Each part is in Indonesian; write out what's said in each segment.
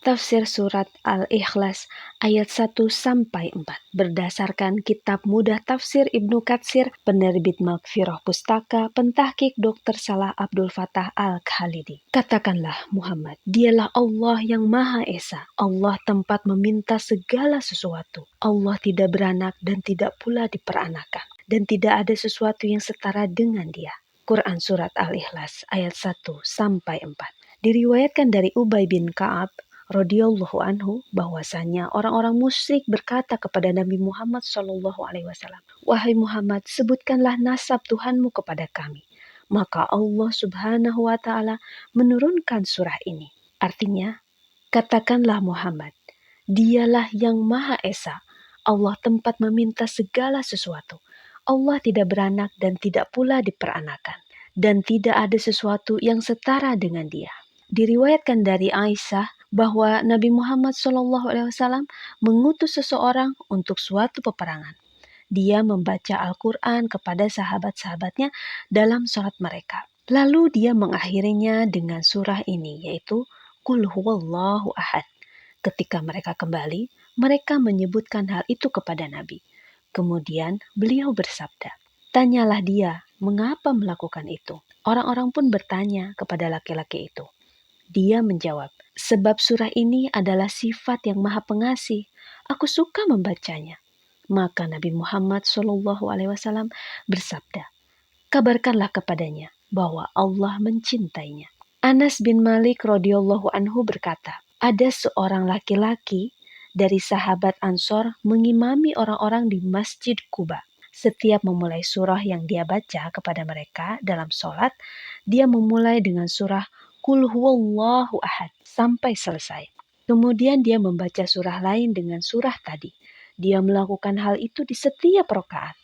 Tafsir Surat Al-Ikhlas ayat 1-4 berdasarkan Kitab Mudah Tafsir Ibnu Katsir, penerbit Maghfirah Pustaka, pentahqiq Dr. Salah Abdul Fattah Al-Khalidi. Katakanlah Muhammad, dialah Allah yang Maha Esa, Allah tempat meminta segala sesuatu. Allah tidak beranak dan tidak pula diperanakan, dan tidak ada sesuatu yang setara dengan Dia. Quran Surat Al-Ikhlas ayat 1-4. Diriwayatkan dari Ubay bin Ka'ab radhiyallahu anhu bahwasanya orang-orang musyrik berkata kepada Nabi Muhammad SAW, "Wahai Muhammad, sebutkanlah nasab Tuhanmu kepada kami." Maka Allah Subhanahu wa taala menurunkan surah ini. Artinya, katakanlah Muhammad, Dialah yang Maha Esa, Allah tempat meminta segala sesuatu. Allah tidak beranak dan tidak pula diperanakan, dan tidak ada sesuatu yang setara dengan Dia. Diriwayatkan dari Aisyah bahwa Nabi Muhammad SAW mengutus seseorang untuk suatu peperangan. Dia membaca Al-Quran kepada sahabat-sahabatnya dalam sholat mereka. Lalu dia mengakhirinya dengan surah ini, yaitu Qul huwallahu ahad. Ketika mereka kembali, mereka menyebutkan hal itu kepada Nabi. Kemudian beliau bersabda, "Tanyalah dia, mengapa melakukan itu?" Orang-orang pun bertanya kepada laki-laki itu. Dia menjawab, "Sebab surah ini adalah sifat yang Maha Pengasih. Aku suka membacanya." Maka Nabi Muhammad SAW bersabda, "Kabarkanlah kepadanya bahwa Allah mencintainya." Anas bin Malik radhiyallahu anhu berkata, ada seorang laki-laki dari sahabat Ansor mengimami orang-orang di Masjid Quba. Setiap memulai surah yang dia baca kepada mereka dalam sholat, dia memulai dengan surah Qul huwallahu ahad sampai selesai. Kemudian dia membaca surah lain dengan surah tadi. Dia melakukan hal itu di setiap rakaat.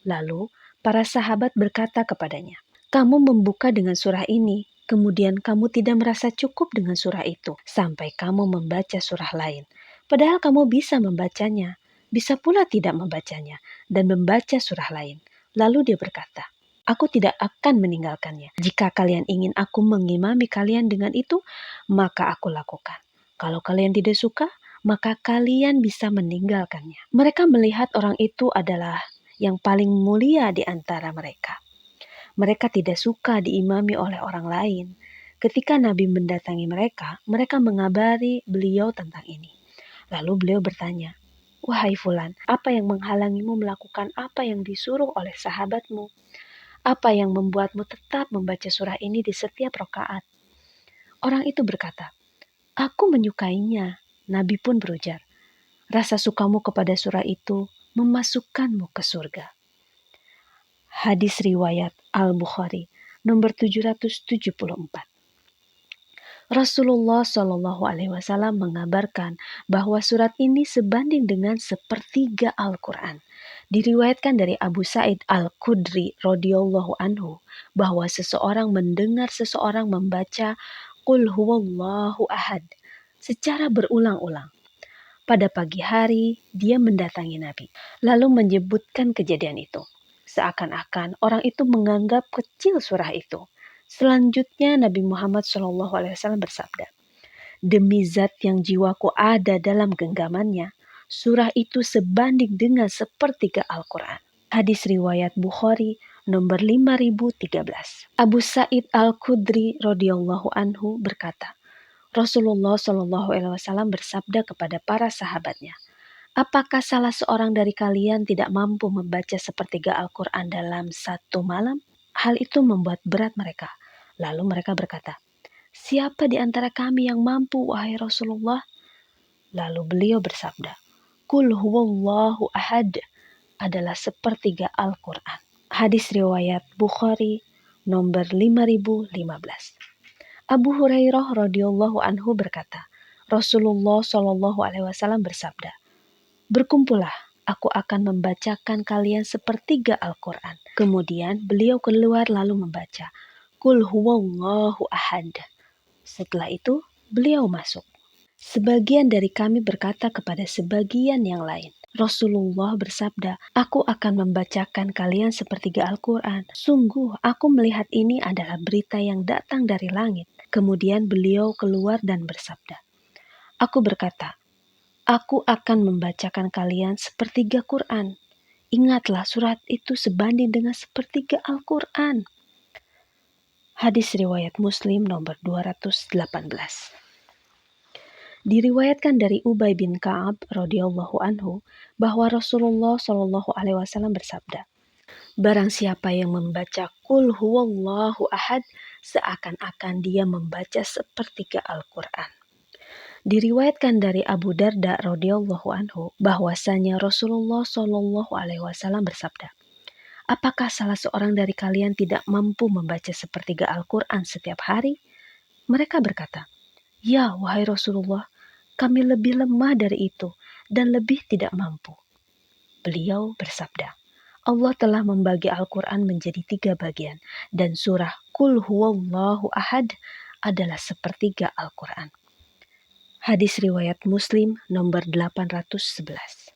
Lalu para sahabat berkata kepadanya, "Kamu membuka dengan surah ini, kemudian kamu tidak merasa cukup dengan surah itu sampai kamu membaca surah lain. Padahal kamu bisa membacanya, bisa pula tidak membacanya, dan membaca surah lain." Lalu dia berkata, "Aku tidak akan meninggalkannya. Jika kalian ingin aku mengimami kalian dengan itu, maka aku lakukan. Kalau kalian tidak suka, maka kalian bisa meninggalkannya." Mereka melihat orang itu adalah yang paling mulia di antara mereka. Mereka tidak suka diimami oleh orang lain. Ketika Nabi mendatangi mereka, mereka mengabari beliau tentang ini. Lalu beliau bertanya, "Wahai Fulan, apa yang menghalangimu melakukan apa yang disuruh oleh sahabatmu? Apa yang membuatmu tetap membaca surah ini di setiap rakaat?" Orang itu berkata, "Aku menyukainya." Nabi pun berujar, "Rasa sukamu kepada surah itu memasukkanmu ke surga." Hadis riwayat Al-Bukhari nomor 774. Rasulullah Shallallahu Alaihi Wasallam mengabarkan bahwa surat ini sebanding dengan sepertiga Al-Quran. Diriwayatkan dari Abu Sa'id Al-Khudri radhiyallahu anhu bahwa seseorang mendengar seseorang membaca Qul huwallahu ahad secara berulang-ulang. Pada pagi hari, dia mendatangi Nabi, lalu menyebutkan kejadian itu. Seakan-akan orang itu menganggap kecil surah itu. Selanjutnya Nabi Muhammad SAW bersabda, "Demi zat yang jiwaku ada dalam genggamannya, surah itu sebanding dengan sepertiga Al-Quran." Hadis riwayat Bukhari nomor 5013. Abu Sa'id Al-Khudri radhiyallahu anhu berkata, Rasulullah SAW bersabda kepada para sahabatnya, "Apakah salah seorang dari kalian tidak mampu membaca sepertiga Al-Quran dalam satu malam?" Hal itu membuat berat mereka. Lalu mereka berkata, "Siapa di antara kami yang mampu, wahai Rasulullah?" Lalu beliau bersabda, "Qul huwallahu ahad adalah sepertiga Al-Quran." Hadis riwayat Bukhari nomor 5015. Abu Hurairah radhiyallahu anhu berkata, Rasulullah Shallallahu Alaihi Wasallam bersabda, "Berkumpullah, aku akan membacakan kalian sepertiga Al-Quran." Kemudian beliau keluar lalu membaca, Qul huwallahu ahad. Setelah itu, beliau masuk. Sebagian dari kami berkata kepada sebagian yang lain, Rasulullah bersabda, "Aku akan membacakan kalian sepertiga Al-Quran." Sungguh, aku melihat ini adalah berita yang datang dari langit. Kemudian beliau keluar dan bersabda, Aku berkata, aku akan membacakan kalian sepertiga Quran. Ingatlah surat itu sebanding dengan sepertiga Al-Quran. Hadis riwayat Muslim nomor 218. Diriwayatkan dari Ubay bin Ka'ab radhiyallahu anhu bahwa Rasulullah shallallahu alaihi wasallam bersabda, barang siapa yang membaca Qul huwallahu ahad, seakan-akan dia membaca sepertiga Al-Quran. Diriwayatkan dari Abu Darda radhiyallahu anhu bahwasanya Rasulullah shallallahu alaihi wasallam bersabda, apakah salah seorang dari kalian tidak mampu membaca sepertiga Al-Quran setiap hari? Mereka berkata, ya wahai Rasulullah, kami lebih lemah dari itu dan lebih tidak mampu. Beliau bersabda, Allah telah membagi Al-Quran menjadi 3 bagian dan surah Qul huwallahu ahad adalah sepertiga Al-Quran. Hadis riwayat Muslim nomor 811.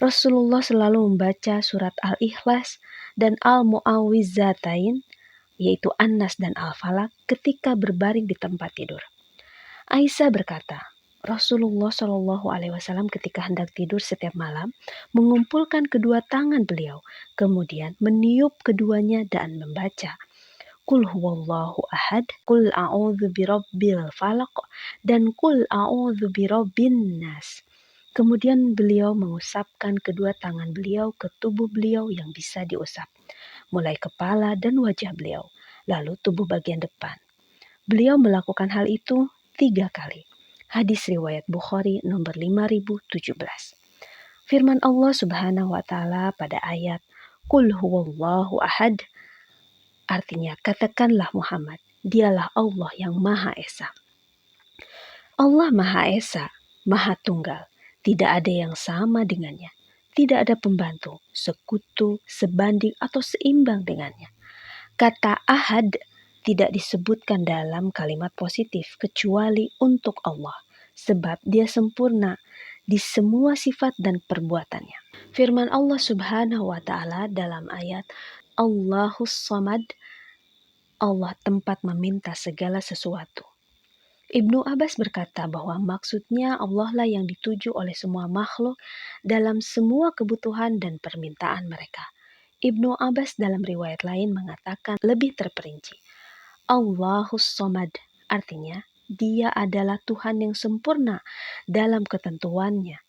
Rasulullah selalu membaca surat Al-Ikhlas dan Al-Mu'awwidzatain, yaitu An-Nas dan Al-Falaq ketika berbaring di tempat tidur. Aisyah berkata, Rasulullah Shallallahu Alaihi Wasallam ketika hendak tidur setiap malam mengumpulkan kedua tangan beliau, kemudian meniup keduanya dan membaca Qul huwallahu ahad, Qul a'udzu birabbil falaq, dan Qul a'udzu birabbin nas. Kemudian beliau mengusapkan kedua tangan beliau ke tubuh beliau yang bisa diusap, mulai kepala dan wajah beliau, lalu tubuh bagian depan. Beliau melakukan hal itu 3 kali. Hadis riwayat Bukhari nomor 5017. Firman Allah Subhanahu wa taala pada ayat Qul huwallahu ahad, artinya katakanlah Muhammad, dialah Allah yang Maha Esa. Allah Maha Esa, Maha Tunggal, tidak ada yang sama dengannya. Tidak ada pembantu, sekutu, sebanding atau seimbang dengannya. Kata ahad tidak disebutkan dalam kalimat positif kecuali untuk Allah, sebab dia sempurna di semua sifat dan perbuatannya. Firman Allah Subhanahu wa taala dalam ayat Allahus Samad, Allah tempat meminta segala sesuatu. Ibnu Abbas berkata bahwa maksudnya Allah lah yang dituju oleh semua makhluk dalam semua kebutuhan dan permintaan mereka. Ibnu Abbas dalam riwayat lain mengatakan lebih terperinci. Allahus Somad, artinya dia adalah Tuhan yang sempurna dalam ketentuannya,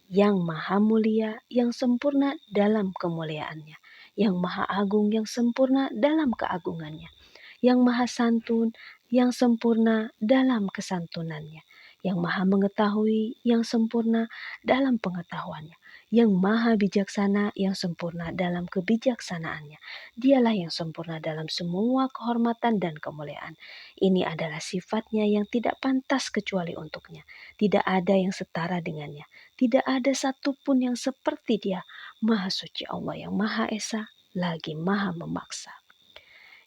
yang maha mulia, yang sempurna dalam kemuliaannya, yang maha agung, yang sempurna dalam keagungannya, yang maha santun, yang sempurna dalam kesantunannya, yang maha mengetahui, yang sempurna dalam pengetahuannya, yang maha bijaksana, yang sempurna dalam kebijaksanaannya. Dialah yang sempurna dalam semua kehormatan dan kemuliaan. Ini adalah sifatnya yang tidak pantas kecuali untuknya. Tidak ada yang setara dengannya. Tidak ada satupun yang seperti dia. Maha suci Allah yang Maha Esa, lagi Maha memaksa.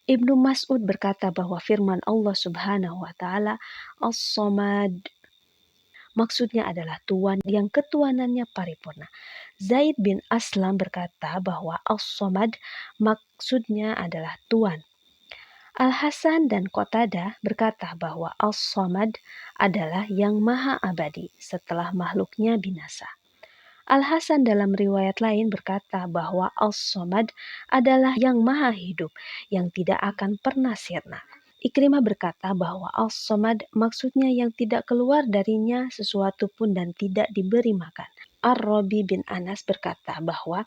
Ibnu Mas'ud berkata bahwa firman Allah Subhanahu wa taala As-Samad maksudnya adalah Tuhan yang ketuhanannya paripurna. Zaid bin Aslam berkata bahwa As-Samad maksudnya adalah Tuhan. Al-Hasan dan Qatadah berkata bahwa As-Samad adalah yang maha abadi setelah makhluknya binasa. Al-Hasan dalam riwayat lain berkata bahwa As-Samad adalah yang maha hidup, yang tidak akan pernah sirna. Ikrimah berkata bahwa As-Samad maksudnya yang tidak keluar darinya sesuatu pun dan tidak diberi makan. Ar-Rabi bin Anas berkata bahwa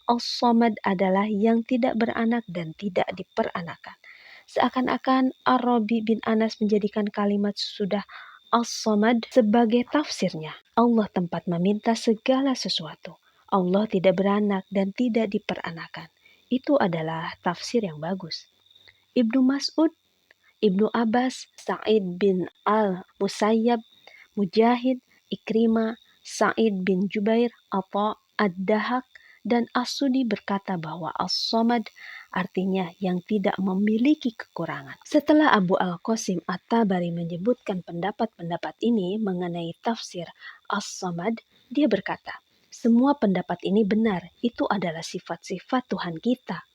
As-Samad adalah yang tidak beranak dan tidak diperanakan. Seakan-akan Ar-Rabi bin Anas menjadikan kalimat sudah As-Samad sebagai tafsirnya. Allah tempat meminta segala sesuatu. Allah tidak beranak dan tidak diperanakan. Itu adalah tafsir yang bagus. Ibnu Mas'ud, Ibnu Abbas, Sa'id bin Al-Musayyab, Mujahid, Ikrimah, Sa'id bin Jubair, Atha, Ad-Dahak, dan As-Sudi berkata bahwa As-Samad artinya yang tidak memiliki kekurangan. Setelah Abu Al-Qasim At-Tabari menyebutkan pendapat-pendapat ini mengenai tafsir As-Samad, dia berkata, semua pendapat ini benar, itu adalah sifat-sifat Tuhan kita.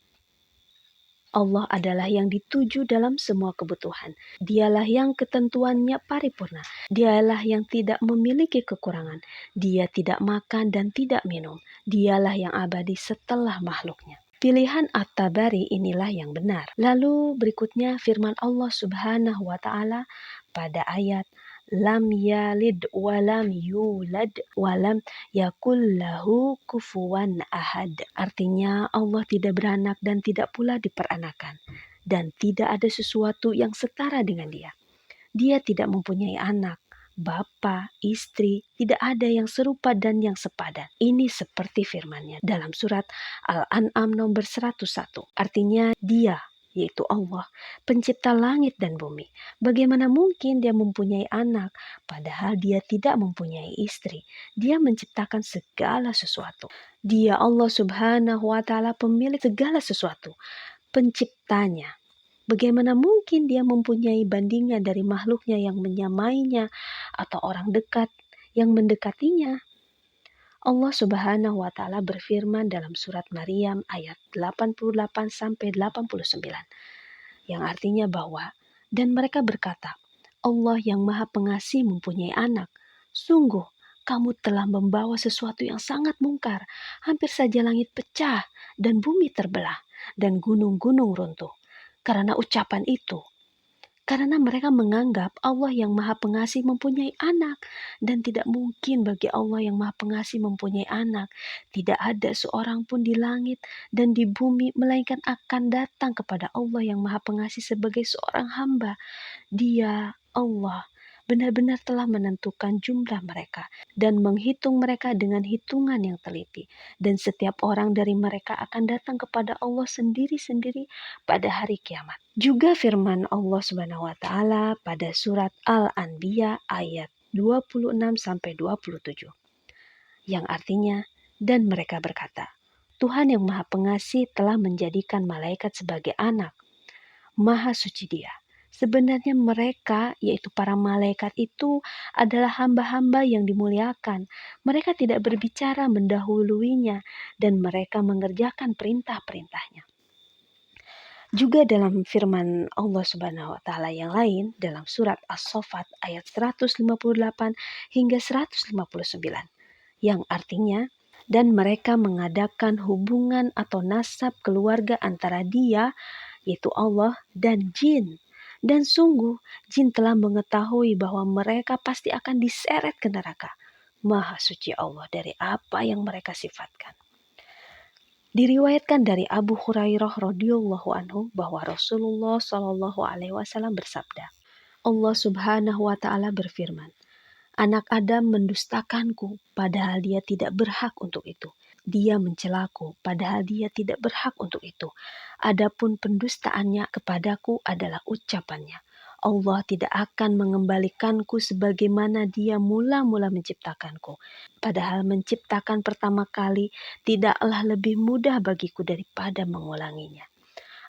Allah adalah yang dituju dalam semua kebutuhan. Dialah yang ketentuannya paripurna. Dialah yang tidak memiliki kekurangan. Dia tidak makan dan tidak minum. Dialah yang abadi setelah makhluknya. Pilihan At-Tabari inilah yang benar. Lalu berikutnya firman Allah Subhanahu wa taala pada ayat lam yalid walam yulad walam yakul lahu kufuwan ahad. Artinya Allah tidak beranak dan tidak pula diperanakan. Dan tidak ada sesuatu yang setara dengan dia. Dia tidak mempunyai anak, bapa, istri, tidak ada yang serupa dan yang sepadan. Ini seperti firman-Nya dalam surat Al-An'am nomor 101. Artinya dia, yaitu Allah, pencipta langit dan bumi. Bagaimana mungkin dia mempunyai anak, padahal dia tidak mempunyai istri. Dia menciptakan segala sesuatu. Dia Allah Subhanahu wa taala pemilik segala sesuatu, penciptanya. Bagaimana mungkin dia mempunyai bandingan dari makhluknya yang menyamainya atau orang dekat yang mendekatinya? Allah Subhanahu wa taala berfirman dalam surat Maryam ayat 88 sampai 89 yang artinya bahwa dan mereka berkata, Allah yang Maha Pengasih mempunyai anak. Sungguh kamu telah membawa sesuatu yang sangat mungkar. Hampir saja langit pecah dan bumi terbelah dan gunung-gunung runtuh. Karena ucapan itu, karena mereka menganggap Allah yang Maha Pengasih mempunyai anak, dan tidak mungkin bagi Allah yang Maha Pengasih mempunyai anak. Tidak ada seorang pun di langit dan di bumi, melainkan akan datang kepada Allah yang Maha Pengasih sebagai seorang hamba. Dia, Allah, benar-benar telah menentukan jumlah mereka dan menghitung mereka dengan hitungan yang teliti. Dan setiap orang dari mereka akan datang kepada Allah sendiri-sendiri pada hari kiamat. Juga firman Allah Subhanahu wa taala pada surat Al-Anbiya ayat 26-27 yang artinya, dan mereka berkata, Tuhan yang Maha Pengasih telah menjadikan malaikat sebagai anak. Maha suci Dia. Sebenarnya mereka, yaitu para malaikat itu, adalah hamba-hamba yang dimuliakan. Mereka tidak berbicara mendahuluinya, dan mereka mengerjakan perintah-perintahnya. Juga dalam firman Allah Subhanahu wa taala yang lain dalam surat As-Saffat ayat 158 hingga 159 yang artinya dan mereka mengadakan hubungan atau nasab keluarga antara dia yaitu Allah dan jin. Dan sungguh jin telah mengetahui bahwa mereka pasti akan diseret ke neraka. Maha suci Allah dari apa yang mereka sifatkan. Diriwayatkan dari Abu Hurairah radhiyallahu anhu bahwa Rasulullah shallallahu alaihi wasallam bersabda, Allah Subhanahu wa taala berfirman, anak Adam mendustakanku padahal dia tidak berhak untuk itu. Dia mencelaku padahal dia tidak berhak untuk itu. Adapun pendustaannya kepadaku adalah ucapannya. Allah tidak akan mengembalikanku sebagaimana dia mula-mula menciptakanku. Padahal menciptakan pertama kali tidaklah lebih mudah bagiku daripada mengulanginya.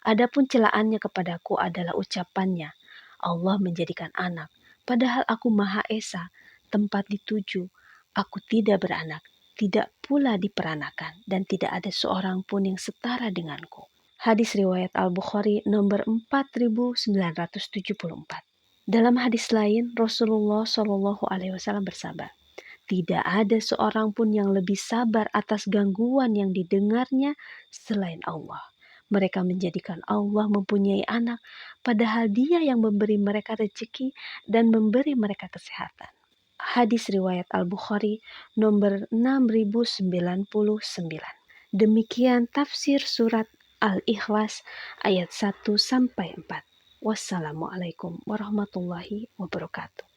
Adapun celaannya kepadaku adalah ucapannya. Allah menjadikan anak. Padahal aku Maha Esa, tempat dituju. Aku tidak beranak, tidak pula diperanakan, dan tidak ada seorang pun yang setara denganku. Hadis riwayat Al-Bukhari nomor 4974. Dalam hadis lain, Rasulullah Shallallahu Alaihi Wasallam bersabda, tidak ada seorang pun yang lebih sabar atas gangguan yang didengarnya selain Allah. Mereka menjadikan Allah mempunyai anak, padahal Dia yang memberi mereka rezeki dan memberi mereka kesehatan. Hadis riwayat Al-Bukhari nomor 6099. Demikian tafsir surat Al-Ikhlas ayat 1-4. Wassalamualaikum warahmatullahi wabarakatuh.